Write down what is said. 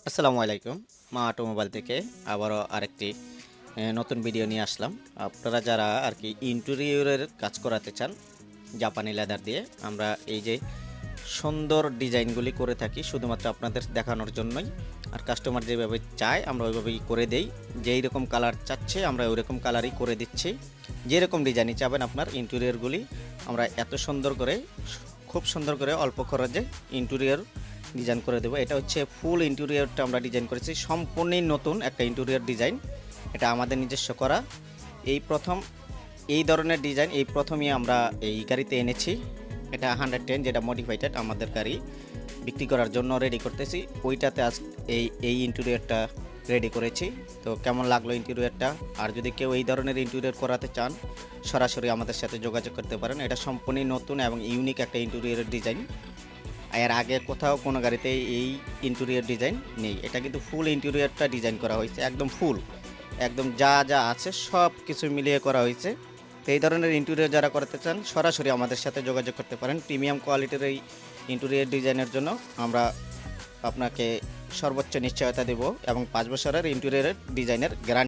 আসসালামু আলাইকুম। মা অটোমোবাইল থেকে আবারও আরেকটি নতুন ভিডিও নিয়ে আসলাম। আপনারা যারা আর কি ইন্টেরিয়রের কাজ করাতে চান জাপানি লেদার দিয়ে, আমরা এই যে সুন্দর ডিজাইনগুলি করে থাকি শুধুমাত্র আপনাদের দেখানোর জন্যই। আর কাস্টমার যেভাবে চায় আমরা ওইভাবেই করে দেই। যেই রকম কালার চাচ্ছে আমরা ওই রকম কালারই করে দিচ্ছি। যেরকম ডিজাইনই চাবেন আপনার ইন্টেরিয়রগুলি আমরা এত সুন্দর করে, খুব সুন্দর করে অল্প খরচে ইন্টেরিয়র ডিজাইন করে দেবো। এটা হচ্ছে ফুল ইন্টেরিয়রটা আমরা ডিজাইন করেছি, সম্পূর্ণই নতুন একটা ইন্টেরিয়র ডিজাইন। এটা আমাদের নিজস্ব করা, এই প্রথম এই ধরনের ডিজাইন এই প্রথমই আমরা এই গাড়িতে এনেছি। এটা 110 যেটা মডিফাইড আমাদের গাড়ি বিক্রি করার জন্য রেডি করতেছি, ওইটাতে আজ এই ইন্টেরিয়রটা রেডি করেছি। তো কেমন লাগলো ইন্টেরিয়রটা? আর যদি কেউ এই ধরনের ইন্টেরিয়র করাতে চান সরাসরি আমাদের সাথে যোগাযোগ করতে পারেন। এটা সম্পূর্ণই নতুন এবং ইউনিক একটা ইন্টেরিয়রের ডিজাইন। এর আগে কোথাও কোনো গাড়িতে এই ইন্টেরিয়র ডিজাইন নেই। এটা কিন্তু ফুল ইন্টেরিয়রটা ডিজাইন করা হয়েছে, একদম ফুল, একদম যা যা আছে সব কিছু মিলিয়ে করা হয়েছে। তো এই ধরনের ইন্টেরিয়র যারা করতে চান সরাসরি আমাদের সাথে যোগাযোগ করতে পারেন। প্রিমিয়াম কোয়ালিটির এই ইন্টেরিয়র ডিজাইনের জন্য আমরা আপনাকে সর্বোচ্চ নিশ্চয়তা দেব এবং 5 বছরের ইন্টেরিয়রের ডিজাইনের গ্যারান্টি